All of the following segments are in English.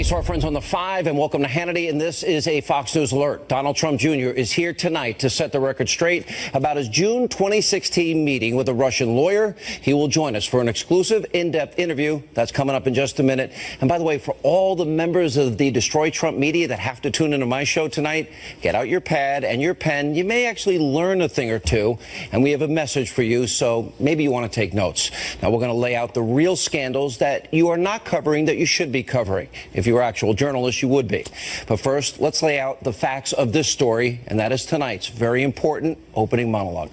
Thanks to our friends on the 5 and welcome to Hannity. And this is a Fox News alert. Donald Trump Jr. is here tonight to set the record straight about his June 2016 meeting with a Russian lawyer. He will join us for an exclusive in-depth interview. That's coming up in just a minute. And by the way, for all the members of the Destroy Trump media that have to tune into my show tonight, get out your pad and your pen. You may actually learn a thing or two. And we have a message for you, so maybe you want to take notes. Now, we're going to lay out the real scandals that you are not covering that you should be covering. If you were actual journalists, you would be. But first, let's lay out the facts of this story, and that is tonight's very important opening monologue.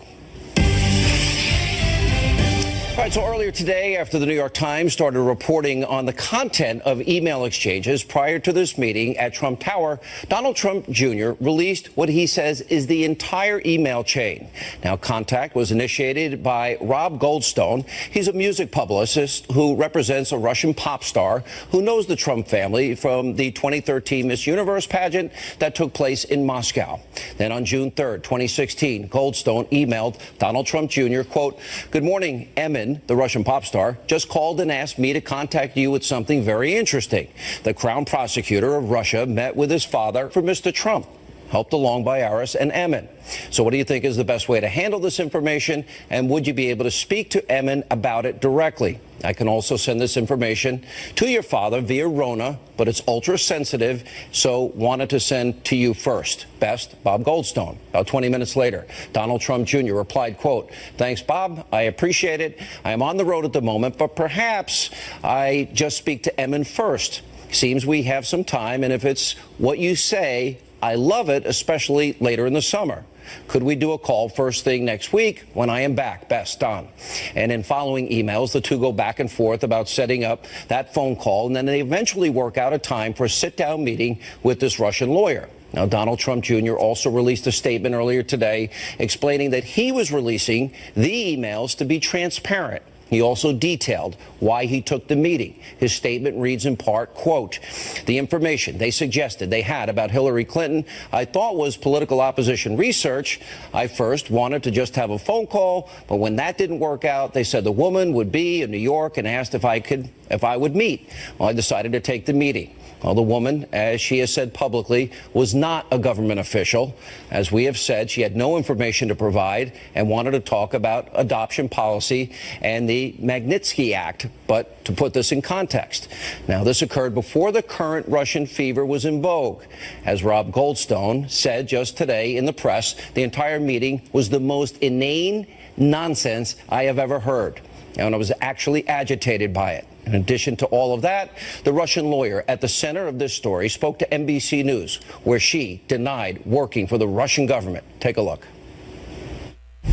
All right, so earlier today, after the New York Times started reporting on the content of email exchanges prior to this meeting at Trump Tower, Donald Trump Jr. released what he says is the entire email chain. Now, contact was initiated by Rob Goldstone. He's a music publicist who represents a Russian pop star who knows the Trump family from the 2013 Miss Universe pageant that took place in Moscow. Then on June 3rd, 2016, Goldstone emailed Donald Trump Jr., quote, "Good morning, Emin, the Russian pop star, just called and asked me to contact you with something very interesting. The Crown Prosecutor of Russia met with his father for Mr. Trump, helped along by Aris and Emin. So what do you think is the best way to handle this information? And would you be able to speak to Emin about it directly? I can also send this information to your father via Rona, but it's ultra sensitive, so wanted to send to you first. Best, Bob Goldstone." About 20 minutes later, Donald Trump Jr. replied, quote, "Thanks, Bob. I appreciate it. I am on the road at the moment, but perhaps I just speak to Emin first. Seems we have some time, and if it's what you say, I love it, especially later in the summer. Could we do a call first thing next week when I am back? Best, Don." And in following emails, the two go back and forth about setting up that phone call, and then they eventually work out a time for a sit-down meeting with this Russian lawyer. Now, Donald Trump Jr. also released a statement earlier today explaining that he was releasing the emails to be transparent. He also detailed why he took the meeting. His statement reads in part, quote, "The information they suggested they had about Hillary Clinton I thought was political opposition research. I first wanted to just have a phone call, but when that didn't work out, they said the woman would be in New York and asked if I would meet. Well, I decided to take the meeting. Well, the woman, as she has said publicly, was not a government official. As we have said, she had no information to provide and wanted to talk about adoption policy and the Magnitsky Act. But to put this in context, now this occurred before the current Russian fever was in vogue. As Rob Goldstone said just today in the press, the entire meeting was the most inane nonsense I have ever heard. And I was actually agitated by it. In addition to all of that, the Russian lawyer at the center of this story spoke to NBC News, where she denied working for the Russian government. Take a look.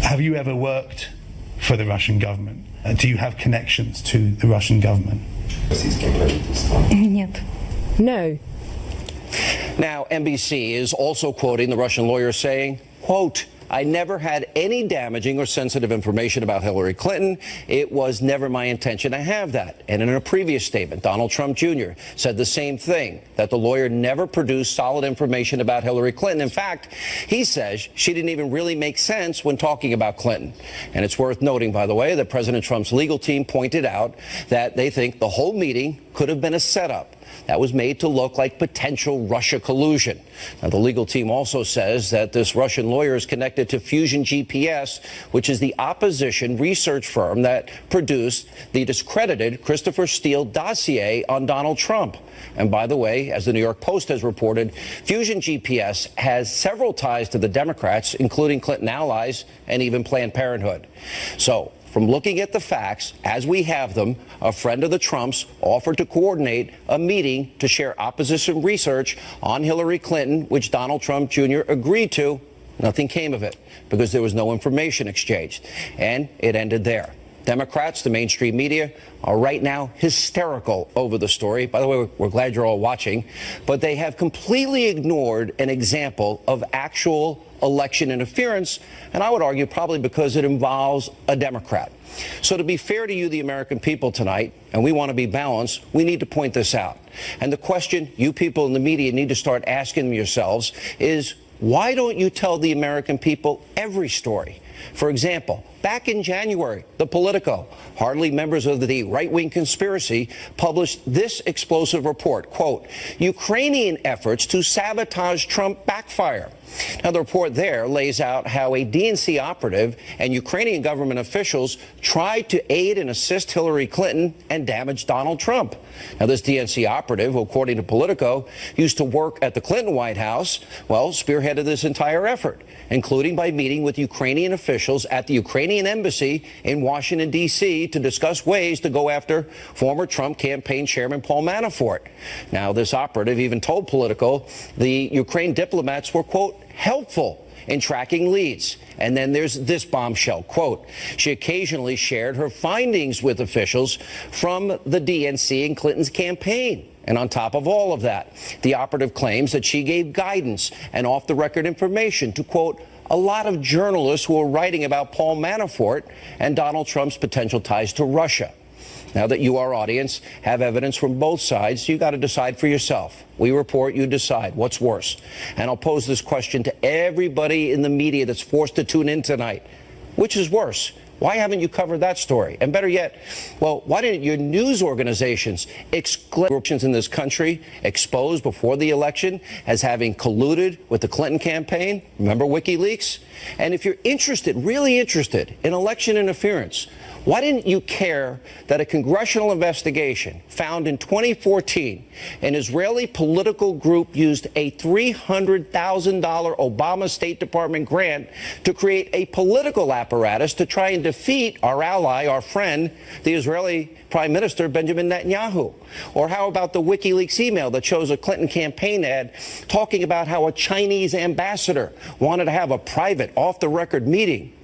Have you ever worked for the Russian government? Do you have connections to the Russian government? No. Now, NBC is also quoting the Russian lawyer saying, quote, "I never had any damaging or sensitive information about Hillary Clinton. It was never my intention to have that." And in a previous statement, Donald Trump Jr. said the same thing, that the lawyer never produced solid information about Hillary Clinton. In fact, he says she didn't even really make sense when talking about Clinton. And it's worth noting, by the way, that President Trump's legal team pointed out that they think the whole meeting could have been a setup that was made to look like potential Russia collusion. Now, the legal team also says that this Russian lawyer is connected to Fusion GPS, which is the opposition research firm that produced the discredited Christopher Steele dossier on Donald Trump. And by the way, as the New York Post has reported, Fusion GPS has several ties to the Democrats, including Clinton allies and even Planned Parenthood. So, from looking at the facts as we have them, a friend of the Trumps offered to coordinate a meeting to share opposition research on Hillary Clinton, which Donald Trump Jr. agreed to. Nothing came of it because there was no information exchanged. And it ended there. Democrats, the mainstream media, are right now hysterical over the story. By the way, we're glad you're all watching. But they have completely ignored an example of actual election interference, and I would argue probably because it involves a Democrat. So to be fair to you, the American people tonight, and we want to be balanced, we need to point this out. And the question you people in the media need to start asking yourselves is, why don't you tell the American people every story? For example, Back in January, the Politico, hardly members of the right-wing conspiracy, published this explosive report, quote, Ukrainian efforts to sabotage Trump backfire. Now, the report there lays out how a DNC operative and Ukrainian government officials tried to aid and assist Hillary Clinton and damage Donald Trump. Now, this DNC operative, who, according to Politico, used to work at the Clinton White House, well, spearheaded this entire effort, including by meeting with Ukrainian officials at the Ukrainian embassy in Washington, D.C., to discuss ways to go after former Trump campaign chairman Paul Manafort. Now, this operative even told Politico the Ukraine diplomats were, quote, helpful in tracking leads. And then there's this bombshell, quote, she occasionally shared her findings with officials from the DNC and Clinton's campaign. And on top of all of that, the operative claims that she gave guidance and off-the-record information to, quote, a lot of journalists who were writing about Paul Manafort and Donald Trump's potential ties to Russia. Now that you, our audience, have evidence from both sides, you got to decide for yourself. We report, you decide. What's worse? And I'll pose this question to everybody in the media that's forced to tune in tonight. Which is worse? Why haven't you covered that story? And better yet, well, why didn't your news organizations exclude corruptions in this country exposed before the election as having colluded with the Clinton campaign? Remember WikiLeaks? And if you're interested, really interested in election interference, why didn't you care that a congressional investigation found in 2014 an Israeli political group used a $300,000 Obama State Department grant to create a political apparatus to try and defeat our ally, our friend, the Israeli Prime Minister Benjamin Netanyahu? Or how about the WikiLeaks email that shows a Clinton campaign ad talking about how a Chinese ambassador wanted to have a private, off-the-record meeting?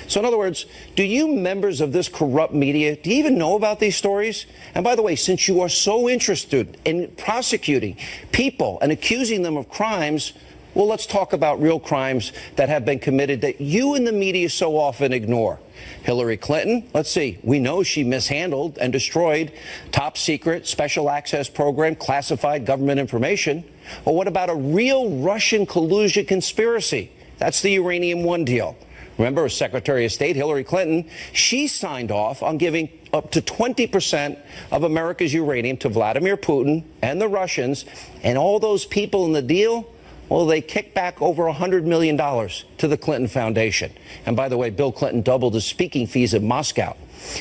So in other words, do you members of this corrupt media, do you even know about these stories? And by the way, since you are so interested in prosecuting people and accusing them of crimes, well, let's talk about real crimes that have been committed that you in the media so often ignore. Hillary Clinton, let's see, we know she mishandled and destroyed top secret special access program, classified government information. But what about a real Russian collusion conspiracy? That's the Uranium One deal. Remember, Secretary of State Hillary Clinton, she signed off on giving up to 20% of America's uranium to Vladimir Putin and the Russians, and all those people in the deal, well, they kicked back over $100 million to the Clinton Foundation. And by the way, Bill Clinton doubled his speaking fees in Moscow.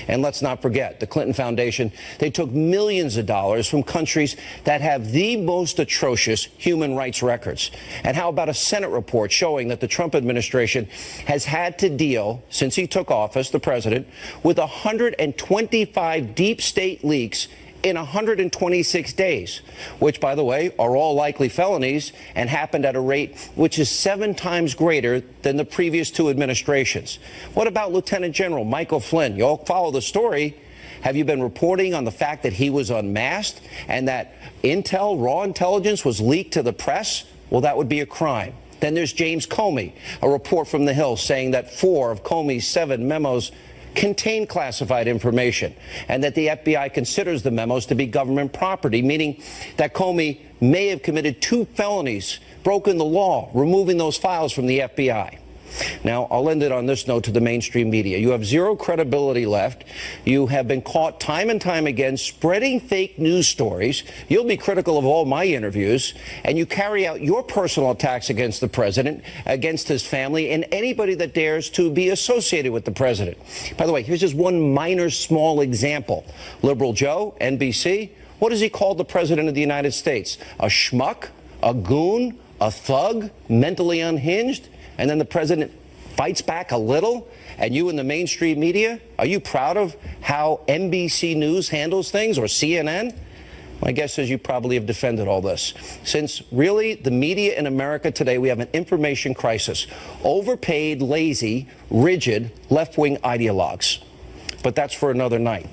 And let's not forget, the Clinton Foundation, they took millions of dollars from countries that have the most atrocious human rights records. And how about a Senate report showing that the Trump administration has had to deal, since he took office, the president, with 125 deep state leaks in 126 days, which, by the way, are all likely felonies and happened at a rate which is 7 times greater than the previous 2 administrations. What about Lieutenant General Michael Flynn? You all follow the story. Have you been reporting on the fact that he was unmasked and that intel, raw intelligence, was leaked to the press? Well, that would be a crime. Then there's James Comey, a report from the Hill saying that 4 of Comey's 7 memos contain classified information, and that the FBI considers the memos to be government property, meaning that Comey may have committed 2 felonies, broken the law, removing those files from the FBI. Now, I'll end it on this note to the mainstream media. You have zero credibility left. You have been caught time and time again spreading fake news stories. You'll be critical of all my interviews, and you carry out your personal attacks against the president, against his family, and anybody that dares to be associated with the president. By the way, here's just one minor, small example. Liberal Joe, NBC, what does he call the president of the United States? A schmuck, a goon, a thug, mentally unhinged? And then the president fights back a little, and you in the mainstream media, are you proud of how NBC News handles things, or CNN? My guess is you probably have defended all this. Since really the media in America today, we have an information crisis. Overpaid, lazy, rigid, left-wing ideologues. But that's for another night.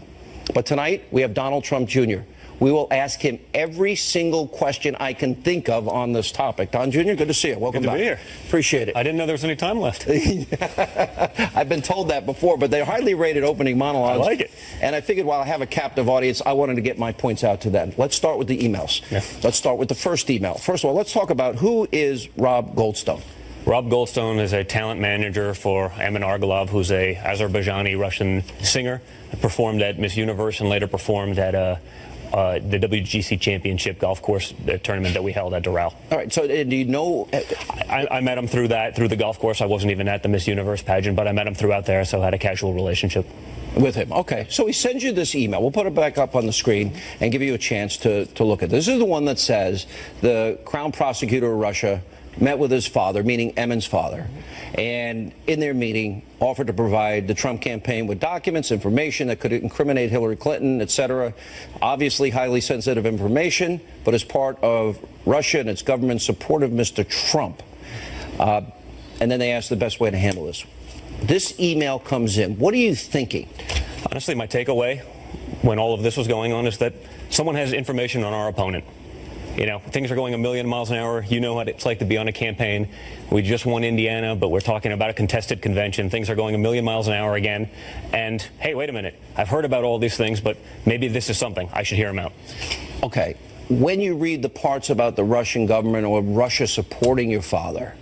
But tonight, we have Donald Trump Jr. We will ask him every single question I can think of on this topic. Don Jr., good to see you. Welcome back. Good to be here. Appreciate it. I didn't know there was any time left. I've been told that before, but they're highly rated opening monologues. I like it. And I figured while I have a captive audience, I wanted to get my points out to them. Let's start with the emails. Yeah. Let's start with the first email. First of all, let's talk about who is Rob Goldstone. Rob Goldstone is a talent manager for Emin Argalov, who's a Azerbaijani Russian singer, performed at Miss Universe and later performed at the WGC Championship golf course tournament that we held at Doral. All right, so do you know? I met him through the golf course. I wasn't even at the Miss Universe pageant, but I met him throughout there, so I had a casual relationship with him. Okay, so he sends you this email. We'll put it back up on the screen and give you a chance to look at this. This is the one that says the Crown Prosecutor of Russia met with his father, meaning Emin's father, and in their meeting offered to provide the Trump campaign with documents, information that could incriminate Hillary Clinton, etc. Obviously highly sensitive information, but as part of Russia and its government's support of Mr. Trump. And then they asked the best way to handle this. This email comes in. What are you thinking? Honestly, my takeaway when all of this was going on is that someone has information on our opponent. You know, things are going a million miles an hour. You know what it's like to be on a campaign. We just won Indiana, but we're talking about a contested convention. Things are going a million miles an hour again. And, hey, wait a minute. I've heard about all these things, but maybe this is something. I should hear them out. Okay. When you read the parts about the Russian government or Russia supporting your father,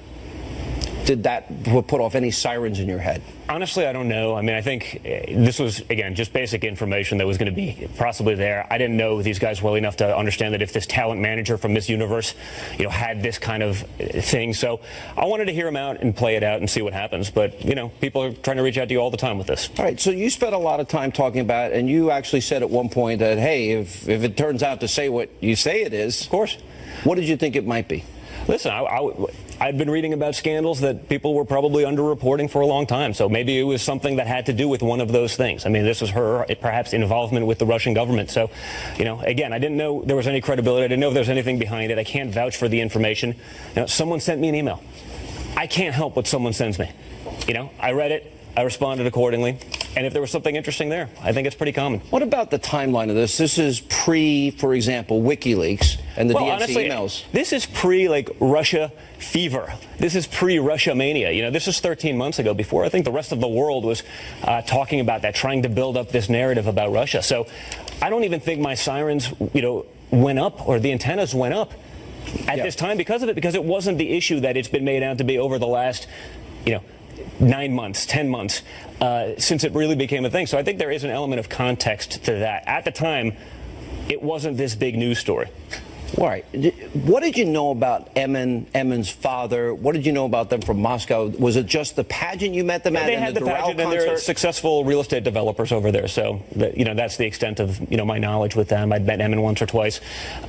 did that put off any sirens in your head? Honestly, I don't know. I mean, I think this was, again, just basic information that was going to be possibly there. I didn't know these guys well enough to understand that if this talent manager from Miss Universe, had this kind of thing. So I wanted to hear him out and play it out and see what happens. But, people are trying to reach out to you all the time with this. All right. So you spent a lot of time talking about it, and you actually said at one point that, hey, if it turns out to say what you say it is, of course. What did you think it might be? Listen, I'd been reading about scandals that people were probably underreporting for a long time. So maybe it was something that had to do with one of those things. I mean, this was her, perhaps, involvement with the Russian government. So, again, I didn't know there was any credibility. I didn't know if there was anything behind it. I can't vouch for the information. Someone sent me an email. I can't help what someone sends me. I read it. I responded accordingly. And if there was something interesting there, I think it's pretty common. What about the timeline of this? This is pre, for example, WikiLeaks and the DNC honestly, emails. This is pre-Russia fever. This is pre-Russia mania. This is 13 months ago, before I think the rest of the world was talking about that, trying to build up this narrative about Russia. So I don't even think my sirens, went up, or the antennas went up at this time because of it, because it wasn't the issue that it's been made out to be over the last, 9 months, 10 months, since it really became a thing. So I think there is an element of context to that. At the time, it wasn't this big news story. All right. What did you know about Emin's father? What did you know about them from Moscow? Was it just the pageant you met them at? They had the pageant, and they're successful real estate developers over there. So, that's the extent of, my knowledge with them. I'd met Emin once or twice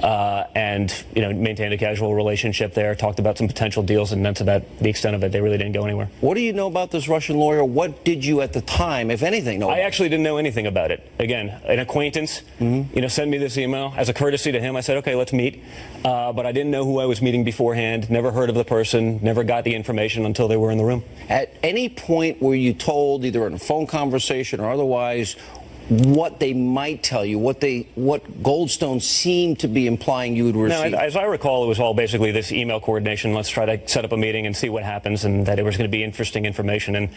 and, maintained a casual relationship there, talked about some potential deals, and that's about the extent of it. They really didn't go anywhere. What do you know about this Russian lawyer? What did you at the time, if anything, know about? I actually didn't know anything about it. Again, an acquaintance, sent me this email. As a courtesy to him, I said, okay, let's meet. But I didn't know who I was meeting beforehand, never heard of the person, never got the information until they were in the room. At any point were you told, either in a phone conversation or otherwise, what they might tell you, what Goldstone seemed to be implying you would receive? No, as I recall, it was all basically this email coordination. Let's try to set up a meeting and see what happens, and that it was going to be interesting information. And,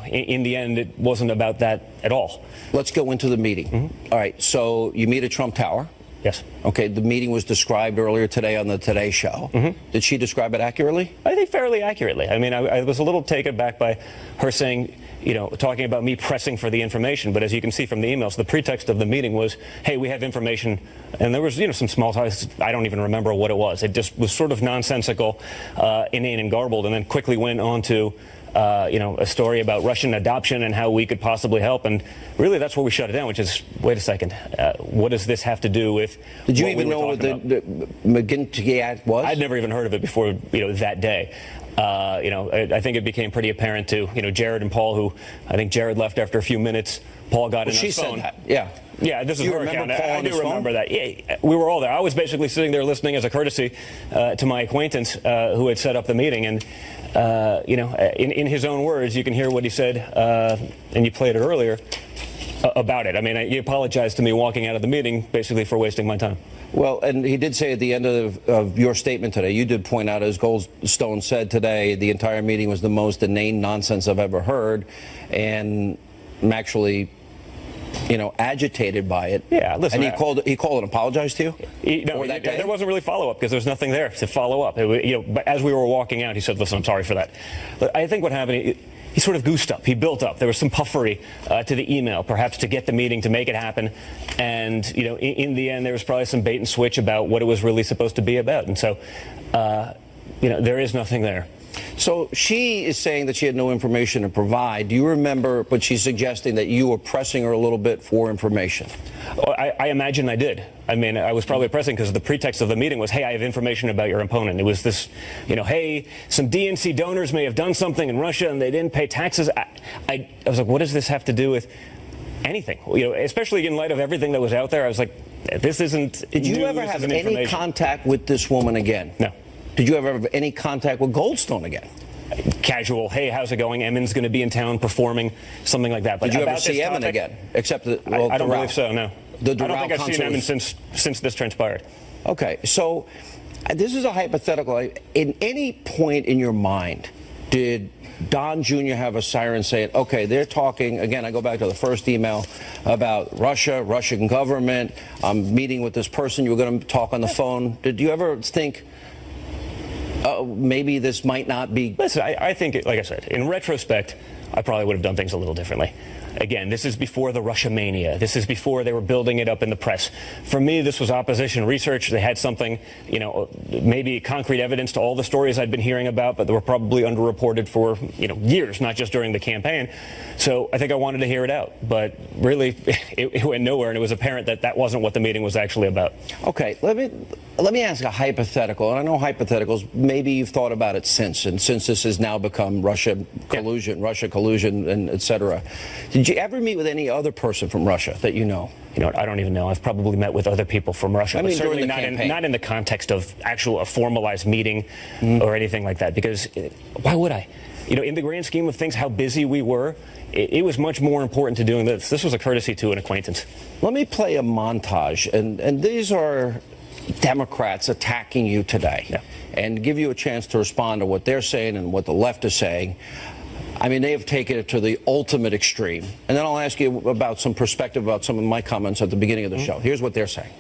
in the end, it wasn't about that at all. Let's go into the meeting. All right, so you meet at Trump Tower. Yes. Okay, the meeting was described earlier today on the Today Show. Did she describe it accurately? I think fairly accurately. I mean, I was a little taken back by her saying, talking about me pressing for the information. But as you can see from the emails, the pretext of the meeting was, hey, we have information. And there was, some small talks. I don't even remember what it was. It just was sort of nonsensical, inane and garbled, and then quickly went on to a story about Russian adoption and how we could possibly help. And really, that's where we shut it down, which is, wait a second, what does this have to do with Did you even know what the McGinty Act was? I'd never even heard of it before, that day. I think it became pretty apparent to, Jared and Paul, who I think Jared left after a few minutes. Paul got in his phone. She said that, yeah. Yeah, this is her account. I do remember phone? that. Yeah, we were all there. I was basically sitting there listening as a courtesy to my acquaintance who had set up the meeting. And, in his own words, you can hear what he said, and you played it earlier, about it. I mean, he apologized to me walking out of the meeting, basically for wasting my time. Well, and he did say at the end of your statement today, you did point out, as Goldstone said today, the entire meeting was the most inane nonsense I've ever heard. And I'm actually agitated by it. Yeah, listen. And he called and apologized to you? There wasn't really follow-up because there's nothing there to follow up. But as we were walking out, he said, listen, I'm sorry for that. But I think what happened, he sort of goosed up. He built up. There was some puffery to the email, perhaps to get the meeting, to make it happen. And, in the end, there was probably some bait and switch about what it was really supposed to be about. And so, there is nothing there. So she is saying that she had no information to provide. Do you remember, but she's suggesting that you were pressing her a little bit for information? I imagine I did. I mean, I was probably pressing because the pretext of the meeting was, hey, I have information about your opponent. It was this, hey, some DNC donors may have done something in Russia and they didn't pay taxes. I was like, what does this have to do with anything? Especially in light of everything that was out there. I was like, this isn't. Did you ever have any contact with this woman again? No. Did you ever have any contact with Goldstone again? Casual, hey, how's it going? Emin's going to be in town performing, something like that. But did you ever see Emin again? Except I don't believe so, no. I don't think I've seen Emin since this transpired. Okay, so this is a hypothetical. In any point in your mind, did Don Jr. have a siren saying, okay, they're talking, again, I go back to the first email about Russia, Russian government, I'm meeting with this person, you were going to talk on the phone. Did you ever think, maybe this might not be? Listen, I think, like I said, in retrospect, I probably would have done things a little differently. Again, this is before the Russia mania. This is before they were building it up in the press. For me, this was opposition research. They had something, maybe concrete evidence to all the stories I'd been hearing about, but they were probably underreported for, years, not just during the campaign. So I think I wanted to hear it out. But really, it went nowhere, and it was apparent that that wasn't what the meeting was actually about. Okay, let me ask a hypothetical, and I know hypotheticals, maybe you've thought about it since this has now become Russia collusion, and et cetera. Did you ever meet with any other person from Russia that you know? I don't even know. I've probably met with other people from Russia, I mean, but certainly not in the context of a formalized meeting or anything like that, because why would I? In the grand scheme of things, how busy we were, it was much more important to doing this. This was a courtesy to an acquaintance. Let me play a montage, and these are Democrats attacking you today, and give you a chance to respond to what they're saying and what the left is saying. I mean, they have taken it to the ultimate extreme. And then I'll ask you about some perspective about some of my comments at the beginning of the show. Here's what they're saying.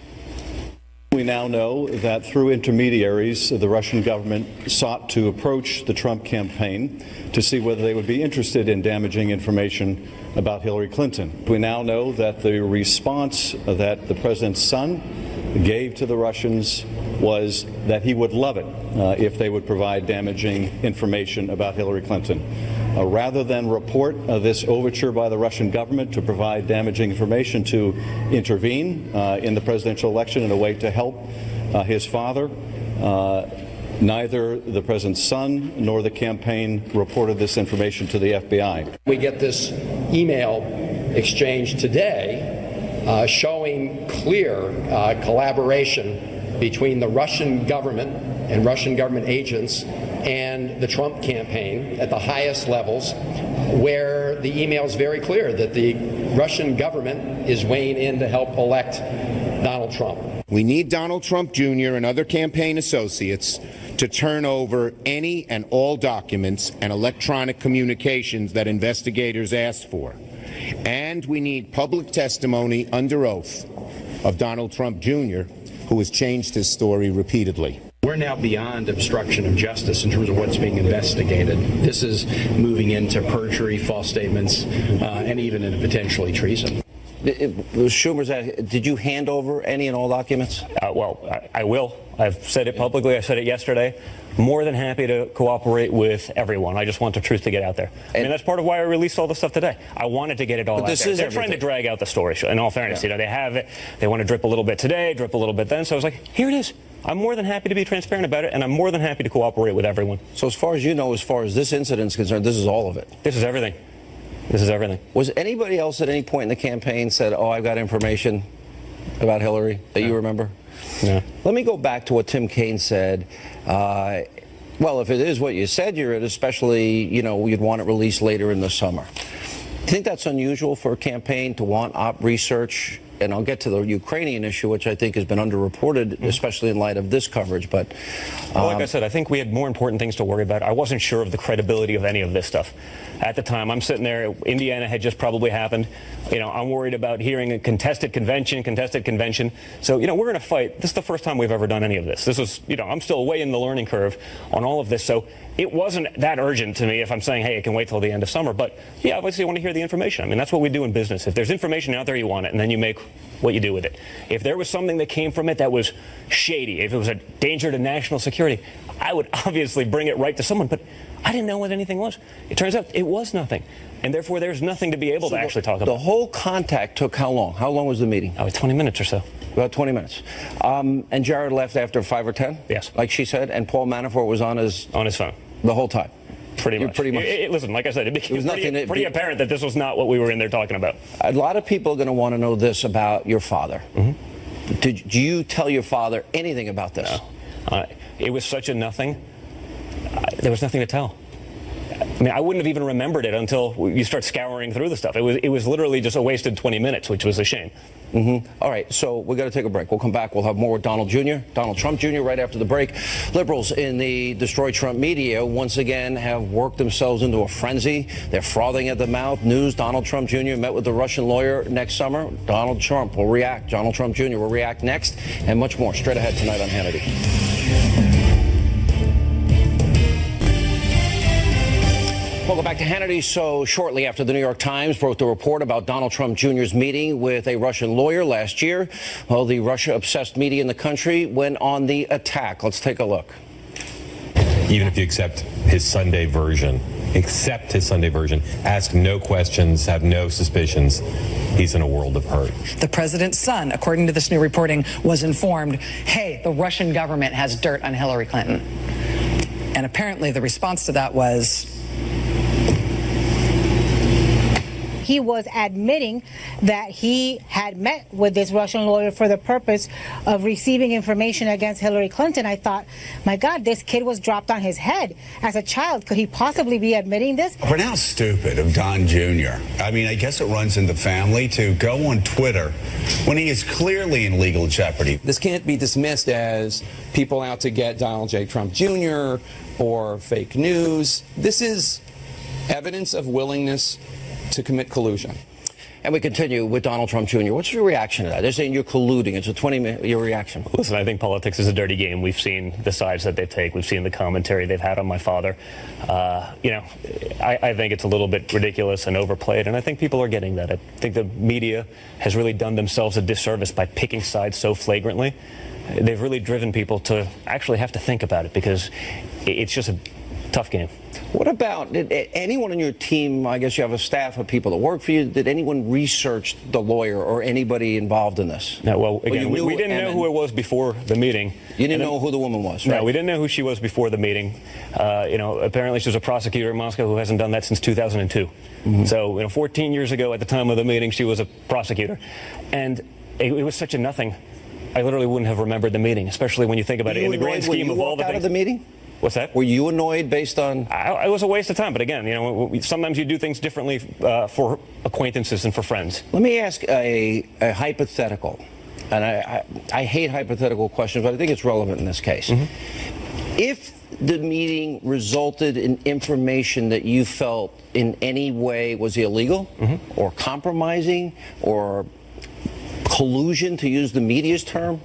We now know that through intermediaries, the Russian government sought to approach the Trump campaign to see whether they would be interested in damaging information about Hillary Clinton. We now know that the response that the president's son gave to the Russians was that he would love it if they would provide damaging information about Hillary Clinton. Rather than report this overture by the Russian government to provide damaging information to intervene in the presidential election in a way to help his father, neither the president's son nor the campaign reported this information to the FBI. We get this email exchange today showing clear collaboration between the Russian government and Russian government agents and the Trump campaign at the highest levels, where the email is very clear that the Russian government is weighing in to help elect Donald Trump. We need Donald Trump Jr. and other campaign associates to turn over any and all documents and electronic communications that investigators asked for. And we need public testimony under oath of Donald Trump Jr., who has changed his story repeatedly. We're now beyond obstruction of justice in terms of what's being investigated. This is moving into perjury, false statements, and even into potentially treason. Schumer's asking, did you hand over any and all documents? Well, I will. I've said it publicly. I said it yesterday. More than happy to cooperate with everyone. I just want the truth to get out there. I mean, that's part of why I released all the stuff today. I wanted to get it all out there. They're trying to drag out the story, in all fairness. They have it. They want to drip a little bit today, drip a little bit then. So I was like, here it is. I'm more than happy to be transparent about it, and I'm more than happy to cooperate with everyone. So as far as you know, as far as this incident is concerned, this is all of it? This is everything. This is everything. Was anybody else at any point in the campaign said, oh, I've got information about Hillary that you remember? No. Let me go back to what Tim Kaine said. Well, if it is what you said you're at, especially, you'd want it released later in the summer. Do you think that's unusual for a campaign to want op research and I'll get to the Ukrainian issue, which I think has been underreported, especially in light of this coverage. But well, like I said, I think we had more important things to worry about. I wasn't sure of the credibility of any of this stuff at the time. I'm sitting there. Indiana had just probably happened. I'm worried about hearing a contested convention. So, we're going to fight. This is the first time we've ever done any of this. This was, I'm still way in the learning curve on all of this. So it wasn't that urgent to me if I'm saying, hey, it can wait till the end of summer. But yeah, obviously I want to hear the information. I mean, that's what we do in business. If there's information out there, you want it, and then you make what you do with it. If there was something that came from it that was shady, if it was a danger to national security, I would obviously bring it right to someone. But I didn't know what anything was. It turns out it was nothing. And therefore, there's nothing to be able to actually talk about. The whole contact took how long? How long was the meeting? 20 minutes or so. About 20 minutes. And Jared left after 5 or 10? Yes. Like she said, and Paul Manafort was on his phone. The whole time? Pretty much. Listen, like I said, it became pretty apparent that this was not what we were in there talking about. A lot of people are going to want to know this about your father. Mm-hmm. Did you tell your father anything about this? No. It was such a nothing. There was nothing to tell. I mean, I wouldn't have even remembered it until you start scouring through the stuff. It was literally just a wasted 20 minutes, which was a shame. Mm-hmm. All right, so we've got to take a break. We'll come back. We'll have more with Donald Trump Jr. right after the break. Liberals in the Destroy Trump media once again have worked themselves into a frenzy. They're frothing at the mouth. News, Donald Trump Jr. met with the Russian lawyer next summer. Donald Trump will react. Donald Trump Jr. will react next, and much more straight ahead tonight on Hannity. Welcome back to Hannity. So shortly after the New York Times broke the report about Donald Trump Jr.'s meeting with a Russian lawyer last year, well, the Russia-obsessed media in the country went on the attack. Let's take a look. Even if you accept his Sunday version, ask no questions, have no suspicions, he's in a world of hurt. The president's son, according to this new reporting, was informed, hey, the Russian government has dirt on Hillary Clinton. And apparently the response to that was, he was admitting that he had met with this Russian lawyer for the purpose of receiving information against Hillary Clinton. I thought, my God, this kid was dropped on his head. As a child, could he possibly be admitting this? Pronounced stupid of Don Jr. I mean, I guess it runs in the family to go on Twitter when he is clearly in legal jeopardy. This can't be dismissed as people out to get Donald J. Trump Jr. or fake news. This is evidence of willingness to commit collusion. And we continue with Donald Trump Jr. What's your reaction to that? They're saying you're colluding. It's a 20-minute your reaction. Listen, I think politics is a dirty game. We've seen the sides that they take. We've seen the commentary they've had on my father. I think it's a little bit ridiculous and overplayed, and I think people are getting that. I think the media has really done themselves a disservice by picking sides so flagrantly. They've really driven people to actually have to think about it because it's just a tough game. What about, did anyone on your team, I guess you have a staff of people that work for you, did anyone research the lawyer or anybody involved in this? No, well, again, we didn't know who it was before the meeting. You didn't know who the woman was, right? No, we didn't know who she was before the meeting. Apparently she was a prosecutor in Moscow who hasn't done that since 2002. Mm-hmm. So, 14 years ago at the time of the meeting, she was a prosecutor. And it was such a nothing. I literally wouldn't have remembered the meeting, especially when you think about it in the grand scheme of all the things. Out of the meeting? What's that? Were you annoyed based on? It was a waste of time. But again, sometimes you do things differently for acquaintances and for friends. Let me ask a hypothetical. And I hate hypothetical questions, but I think it's relevant in this case. Mm-hmm. If the meeting resulted in information that you felt in any way was illegal mm-hmm. or compromising or collusion, to use the media's term,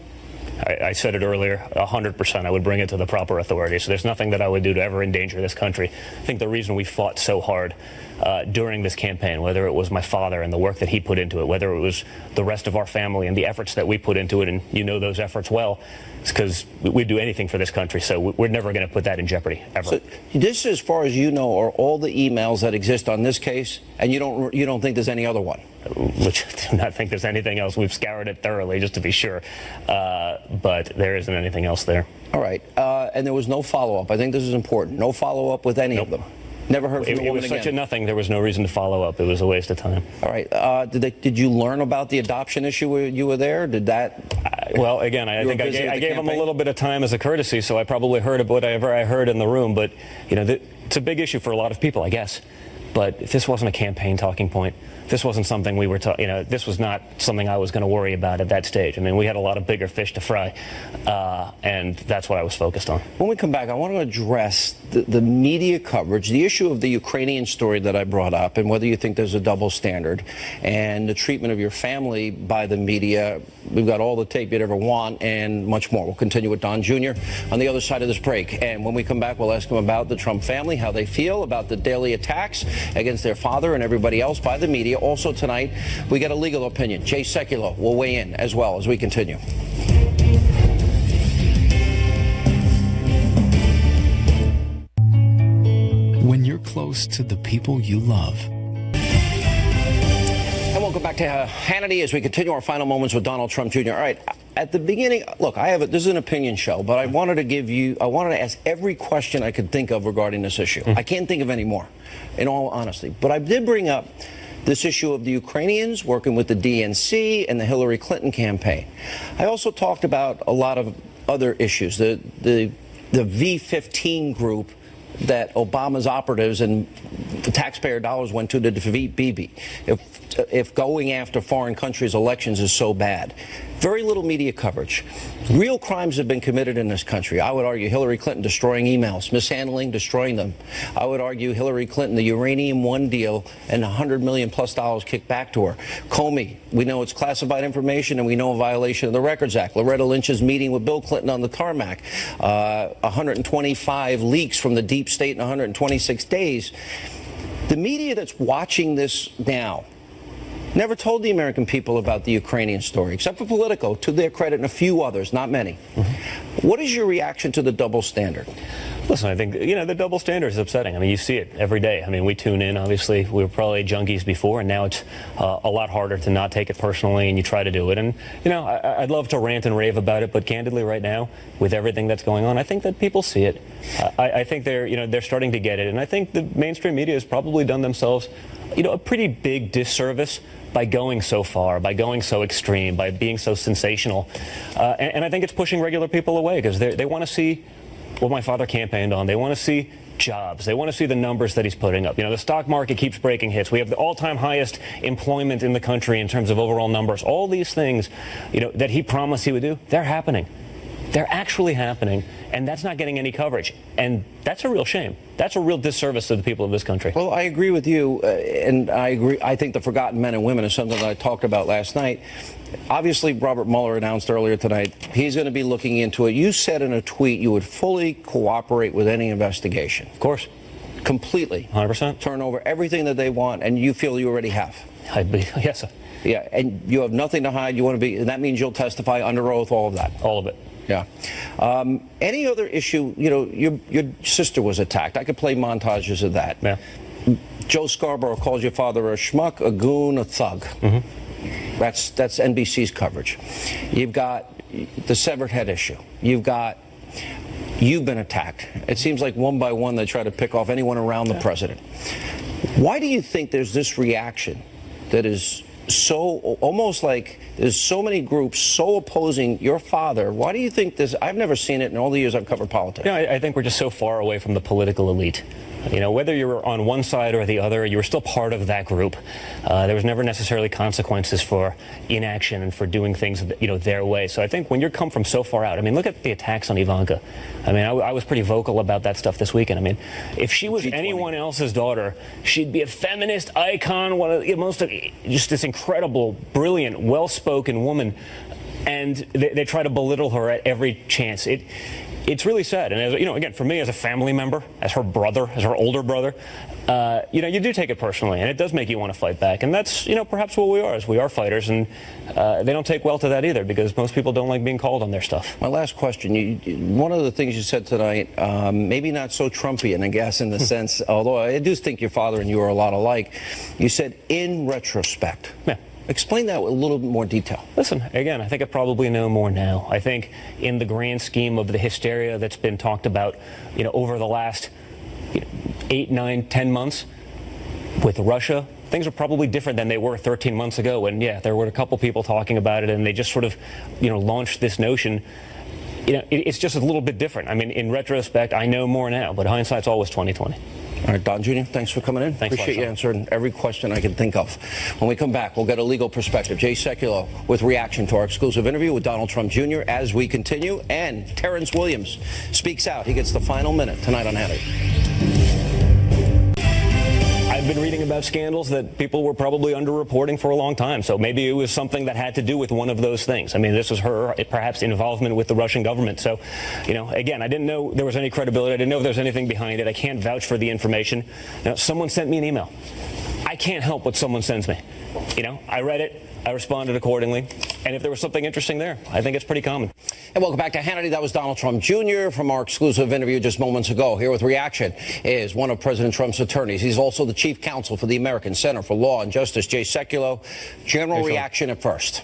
I said it earlier, 100% I would bring it to the proper authorities. So there's nothing that I would do to ever endanger this country. I think the reason we fought so hard during this campaign, whether it was my father and the work that he put into it, whether it was the rest of our family and the efforts that we put into it, and you know those efforts well, it's because we'd do anything for this country. So we're never going to put that in jeopardy, ever. So this, as far as you know, are all the emails that exist on this case, and you don't think there's any other one? Which I do not think there's anything else. We've scoured it thoroughly just to be sure, but there isn't anything else there. All right, and there was no follow-up. I think this is important. No follow-up with any of them. Never heard from the woman again. It was such a nothing. There was no reason to follow up. It was a waste of time. All right. Did you learn about the adoption issue when you were there? Did that? Well, again, I think I gave him a little bit of time as a courtesy, so I probably heard whatever I heard in the room. But it's a big issue for a lot of people, I guess. But if this wasn't a campaign talking point, this wasn't something we were this was not something I was going to worry about at that stage. I mean, we had a lot of bigger fish to fry, and that's what I was focused on. When we come back, I want to address the media coverage, the issue of the Ukrainian story that I brought up, and whether you think there's a double standard, and the treatment of your family by the media. We've got all the tape you'd ever want and much more. We'll continue with Don Jr. on the other side of this break. And when we come back, we'll ask him about the Trump family, how they feel about the daily attacks against their father and everybody else by the media. Also tonight, we get a legal opinion. Jay Sekulow will weigh in as well as we continue. When you're close to the people you love. And welcome back to Hannity as we continue our final moments with Donald Trump Jr. All right, at the beginning, look, this is an opinion show, but I wanted to ask every question I could think of regarding this issue. I can't think of any more, in all honesty. But I did bring up this issue of the Ukrainians working with the DNC and the Hillary Clinton campaign. I also talked about a lot of other issues, the V15 group that Obama's operatives and the taxpayer dollars went to defeat Bibi. If going after foreign countries' elections is so bad. Very little media coverage. Real crimes have been committed in this country. I would argue Hillary Clinton destroying emails, mishandling, destroying them. I would argue Hillary Clinton, the Uranium One deal, and $100 million plus kicked back to her. Comey, we know it's classified information, and we know a violation of the Records Act. Loretta Lynch's meeting with Bill Clinton on the tarmac. 125 leaks from the deep state in 126 days. The media that's watching this now never told the American people about the Ukrainian story, except for Politico, to their credit, and a few others, not many. What is your reaction to the double standard? Listen, I think, the double standard is upsetting. I mean, you see it every day. I mean, we tune in, obviously. We were probably junkies before, and now it's a lot harder to not take it personally, and you try to do it. And, I'd love to rant and rave about it, but candidly right now, with everything that's going on, I think that people see it. I think they're starting to get it. And I think the mainstream media has probably done themselves, a pretty big disservice by going so far, by going so extreme, by being so sensational. And I think it's pushing regular people away because they want to see what my father campaigned on. They want to see jobs. They want to see the numbers that he's putting up. The stock market keeps breaking hits. We have the all-time highest employment in the country in terms of overall numbers. All these things, that he promised he would do, they're happening. They're actually happening, and that's not getting any coverage. And that's a real shame. That's a real disservice to the people of this country. Well, I agree with you, and I agree. I think the forgotten men and women is something that I talked about last night. Obviously, Robert Mueller announced earlier tonight he's going to be looking into it. You said in a tweet you would fully cooperate with any investigation. Of course. Completely. 100%. Turn over everything that they want, and you feel you already have. Yes, sir. Yeah, and you have nothing to hide. You want to be, and that means you'll testify under oath, all of that. All of it. Yeah. Any other issue? Your sister was attacked. I could play montages of that. Yeah. Joe Scarborough calls your father a schmuck, a goon, a thug. That's NBC's coverage. You've got the severed head issue. You've been attacked. It seems like one by one they try to pick off anyone around the president. Why do you think there's this reaction that is so almost like there's so many groups so opposing your father? Why do you think this? I've never seen it in all the years I've covered politics. I think we're just so far away from the political elite. Whether you were on one side or the other, you were still part of that group. There was never necessarily consequences for inaction and for doing things, their way. So I think when you come from so far out, look at the attacks on Ivanka. I was pretty vocal about that stuff this weekend. If she was anyone else's daughter, she'd be a feminist icon, one of the most, just this incredible, brilliant, well-spoken woman. And they try to belittle her at every chance. It's really sad. And, again, for me as a family member, as her brother, as her older brother, you do take it personally, and it does make you want to fight back. And that's, perhaps what we are, is we are fighters, and they don't take well to that either, because most people don't like being called on their stuff. My last question, one of the things you said tonight, maybe not so Trumpian, I guess, in the sense, although I do think your father and you are a lot alike, you said in retrospect. Yeah. Explain that with a little bit more detail. Listen, again, I think I probably know more now. I think in the grand scheme of the hysteria that's been talked about, over the last 8, 9, 10 months with Russia, things are probably different than they were 13 months ago. When, there were a couple people talking about it, and they just sort of, launched this notion. It's just a little bit different. In retrospect, I know more now, but hindsight's always 20/20. All right, Don Jr., thanks for coming in. Thanks, Appreciate you answering every question I can think of. When we come back, we'll get a legal perspective. Jay Sekulow with reaction to our exclusive interview with Donald Trump Jr. as we continue. And Terrence Williams speaks out. He gets the final minute tonight on Hannity. I've been reading about scandals that people were probably underreporting for a long time. So maybe it was something that had to do with one of those things. I mean, this was her perhaps involvement with the Russian government. So, again, I didn't know there was any credibility. I didn't know if there's anything behind it. I can't vouch for the information. Someone sent me an email. I can't help what someone sends me. I read it. I responded accordingly. And if there was something interesting there, I think it's pretty common. And welcome back to Hannity. That was Donald Trump Jr. from our exclusive interview just moments ago. Here with reaction is one of President Trump's attorneys. He's also the chief counsel for the American Center for Law and Justice, Jay Sekulow. General reaction at first.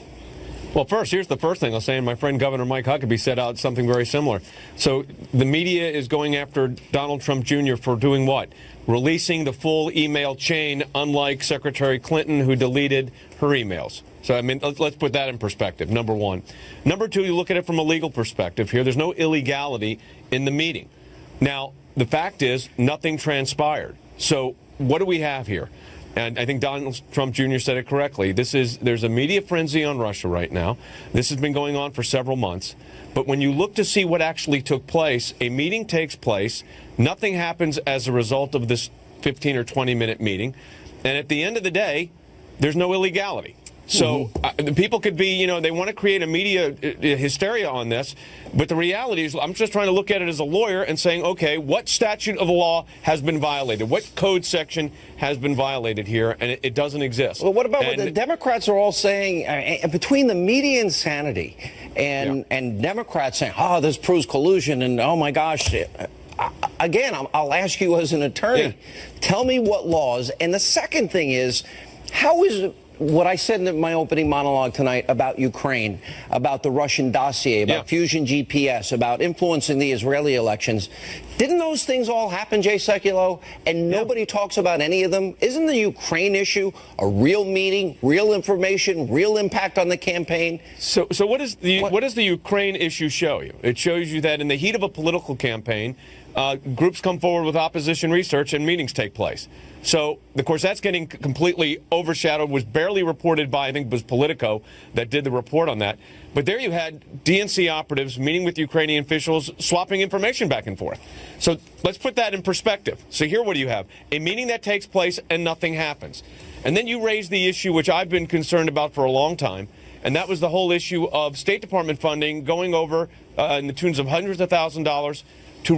Well, here's the first thing I'll say, and my friend Governor Mike Huckabee said out something very similar. So the media is going after Donald Trump Jr. for doing what? Releasing the full email chain, unlike Secretary Clinton, who deleted her emails. So, let's put that in perspective, number one. Number two, you look at it from a legal perspective here. There's no illegality in the meeting. Now, the fact is, nothing transpired. So what do we have here? And I think Donald Trump Jr. said it correctly. There's a media frenzy on Russia right now. This has been going on for several months. But when you look to see what actually took place, a meeting takes place. Nothing happens as a result of this 15 or 20-minute meeting. And at the end of the day, there's no illegality. So people could be, they want to create a media hysteria on this. But the reality is, I'm just trying to look at it as a lawyer and saying, okay, what statute of law has been violated? What code section has been violated here? And it doesn't exist. Well, what about what the Democrats are all saying, between the media insanity and Democrats saying, this proves collusion and, oh, my gosh. Again, I'll ask you as an attorney, tell me what laws. And the second thing is, how is it? What I said in my opening monologue tonight about Ukraine, about the Russian dossier, about Fusion GPS, about influencing the Israeli elections, didn't those things all happen, Jay Sekulow? And nobody talks about any of them? Isn't the Ukraine issue a real meeting, real information, real impact on the campaign? So what does the Ukraine issue show you? It shows you that in the heat of a political campaign, groups come forward with opposition research and meetings take place. So, of course, that's getting completely overshadowed, was barely reported by, I think it was Politico that did the report on that. But there you had DNC operatives meeting with Ukrainian officials, swapping information back and forth. So let's put that in perspective. So here what do you have? A meeting that takes place and nothing happens. And then you raise the issue, which I've been concerned about for a long time, and that was the whole issue of State Department funding going over in the tunes of hundreds of thousands of dollars to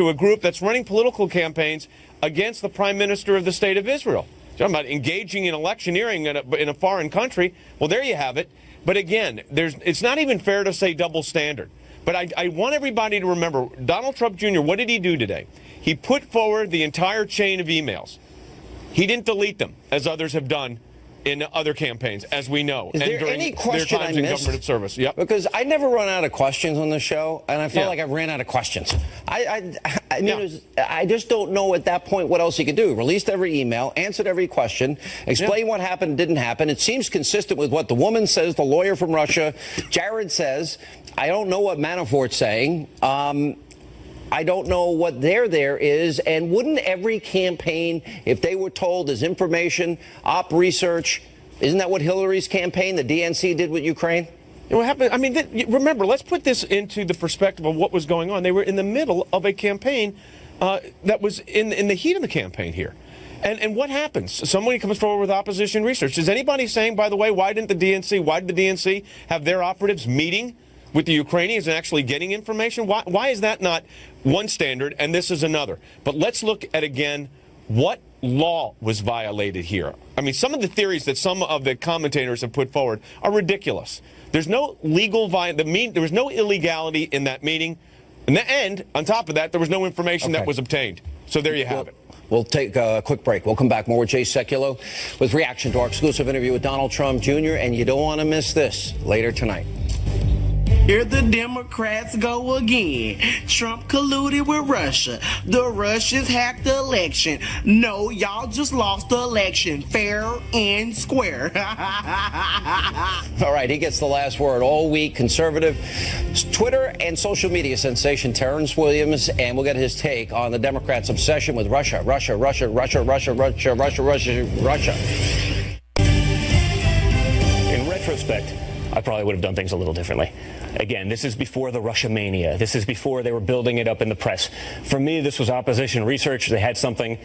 a group that's running political campaigns against the Prime Minister of the State of Israel. Talking about engaging in electioneering in a foreign country. Well, there you have it. But again, it's not even fair to say double standard. But I want everybody to remember, Donald Trump Jr., what did he do today? He put forward the entire chain of emails. He didn't delete them, as others have done in other campaigns, as we know. Is there any question I missed? In government service. Yep. Because I never run out of questions on the show, and I felt like I ran out of questions. I just don't know at that point what else he could do. Released every email, answered every question, explained what happened, didn't happen. It seems consistent with what the woman says, the lawyer from Russia, Jared says. I don't know what Manafort's saying. I don't know what there is. And wouldn't every campaign, if they were told there's information, op research, isn't that what Hillary's campaign, the DNC, did with Ukraine? What happened? I mean, remember, let's put this into the perspective of what was going on. They were in the middle of a campaign that was in the heat of the campaign here. And what happens? Somebody comes forward with opposition research. Is anybody saying, by the way, why did the DNC have their operatives meeting with the Ukrainians and actually getting information? Why is that not one standard and this is another? But let's look at, again, what law was violated here. I mean, some of the theories that some of the commentators have put forward are ridiculous. There's no there was no illegality in that meeting. And on top of that, there was no information that was obtained. So there you have it. We'll take a quick break. We'll come back more with Jay Sekulow with reaction to our exclusive interview with Donald Trump Jr. And you don't want to miss this later tonight. Here the Democrats go again. Trump colluded with Russia. The Russians hacked the election. No, y'all just lost the election. Fair and square. All right, he gets the last word all week. Conservative Twitter and social media sensation Terrence Williams, and we'll get his take on the Democrats' obsession with Russia. In retrospect, I probably would have done things a little differently. Again, this is before the Russia mania. This is before they were building it up in the press. For me, this was opposition research. They had something,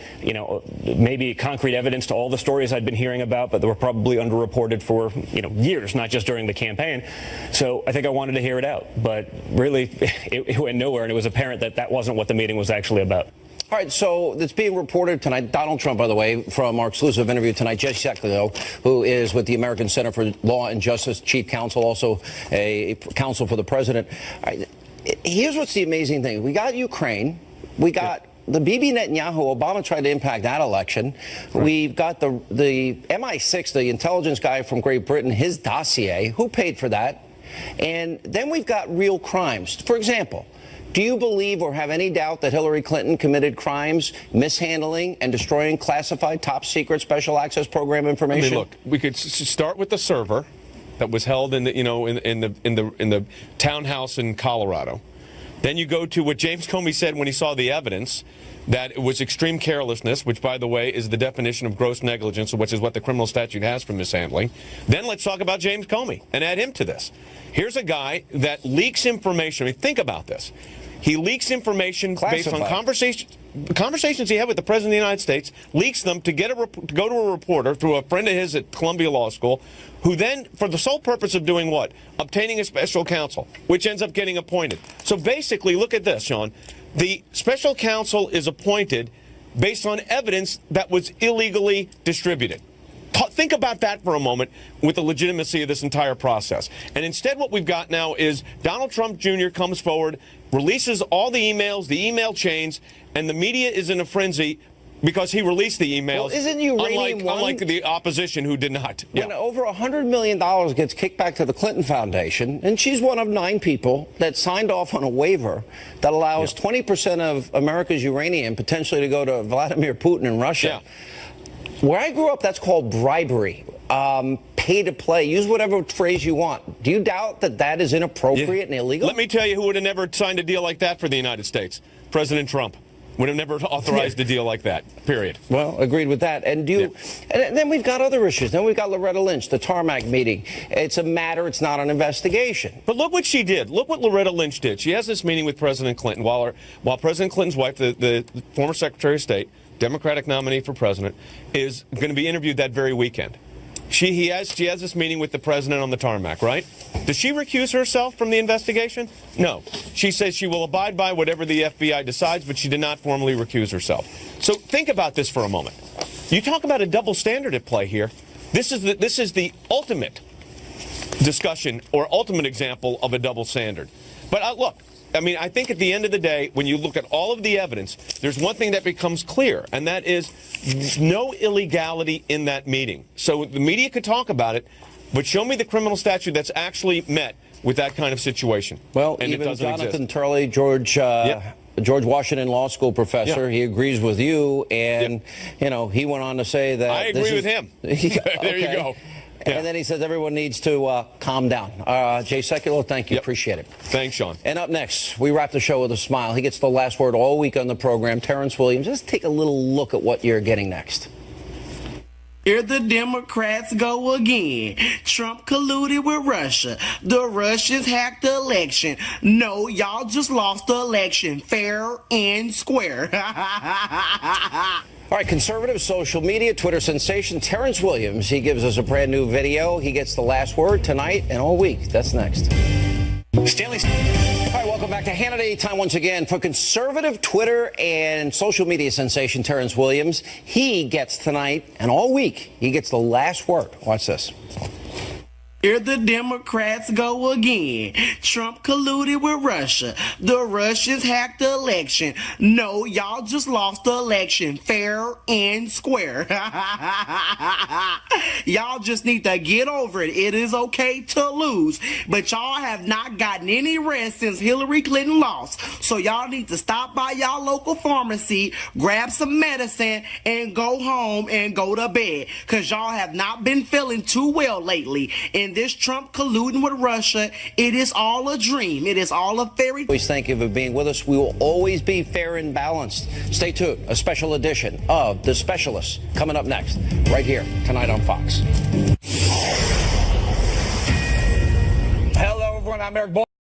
maybe concrete evidence to all the stories I'd been hearing about, but they were probably underreported for, years, not just during the campaign. So I think I wanted to hear it out. But really, it went nowhere, and it was apparent that that wasn't what the meeting was actually about. All right, so it's being reported tonight. Donald Trump, by the way, from our exclusive interview tonight, Jesse Sekulow, who is with the American Center for Law and Justice, chief counsel, also a counsel for the president. All right, here's what's the amazing thing. We got Ukraine. We got the Bibi Netanyahu. Obama tried to impact that election. Right. We've got the MI6, the intelligence guy from Great Britain, his dossier. Who paid for that? And then we've got real crimes. For example, do you believe or have any doubt that Hillary Clinton committed crimes, mishandling and destroying classified, top secret, special access program information? I mean, look, we could start with the server that was held in the, in the townhouse in Colorado. Then you go to what James Comey said when he saw the evidence, that it was extreme carelessness, which, by the way, is the definition of gross negligence, which is what the criminal statute has for mishandling. Then let's talk about James Comey and add him to this. Here's a guy that leaks information. I mean, think about this. He leaks information based on conversations he had with the President of the United States, leaks them to go to a reporter through a friend of his at Columbia Law School, who then, for the sole purpose of doing what? Obtaining a special counsel, which ends up getting appointed. So basically, look at this, Sean. The special counsel is appointed based on evidence that was illegally distributed. Think about that for a moment with the legitimacy of this entire process. And instead what we've got now is Donald Trump Jr. comes forward, releases all the emails, the email chains, and the media is in a frenzy because he released the emails. Well, isn't uranium unlike the opposition who did not. When over $100 million gets kicked back to the Clinton Foundation, and she's one of 9 people that signed off on a waiver that allows 20% of America's uranium potentially to go to Vladimir Putin in Russia. Where I grew up, that's called bribery, pay to play. Use whatever phrase you want. Do you doubt that that is inappropriate and illegal? Let me tell you who would have never signed a deal like that for the United States. President Trump would have never authorized a deal like that, period. Well, agreed with that. And and then we've got other issues. Then we've got Loretta Lynch, the tarmac meeting. It's a matter, it's not an investigation. But look what she did. Look what Loretta Lynch did. She has this meeting with President Clinton while President Clinton's wife, the former Secretary of State, Democratic nominee for president, is going to be interviewed that very weekend. She has this meeting with the president on the tarmac, right? Does she recuse herself from the investigation? No. She says she will abide by whatever the FBI decides, but she did not formally recuse herself. So think about this for a moment. You talk about a double standard at play here. This is the ultimate discussion or ultimate example of a double standard. But look, I mean, I think at the end of the day, when you look at all of the evidence, there's one thing that becomes clear, and that is no illegality in that meeting. So the media could talk about it, but show me the criminal statute that's actually met with that kind of situation. Well, and even it doesn't Jonathan exist. Turley, George Washington Law School professor, he agrees with you, and he went on to say that I agree with him. There you go. And then he says everyone needs to calm down. Jay Sekulow, thank you. Appreciate it. Thanks, Sean. And up next, we wrap the show with a smile. He gets the last word all week on the program. Terrence Williams, just take a little look at what you're getting next. Here the Democrats go again. Trump colluded with Russia. The Russians hacked the election. No, y'all just lost the election. Fair and square. All right, conservative social media, Twitter sensation, Terrence Williams. He gives us a brand new video. He gets the last word tonight and all week. That's next. Stanley. All right, welcome back to Hannity. Time once again for conservative Twitter and social media sensation, Terrence Williams. He gets tonight and all week, he gets the last word. Watch this. Here the Democrats go again. Trump colluded with Russia. The Russians hacked the election. No, y'all just lost the election fair and square. Y'all just need to get over it. It is okay to lose, but y'all have not gotten any rest since Hillary Clinton lost. So y'all need to stop by y'all local pharmacy, grab some medicine, and go home and go to bed, because y'all have not been feeling too well lately. And this Trump colluding with Russia, it is all a dream. It is all a fairy. Always thank you for being with us. We will always be fair and balanced. Stay tuned. A special edition of The Specialists coming up next, right here tonight on Fox. Hello, everyone. I'm Eric Ball.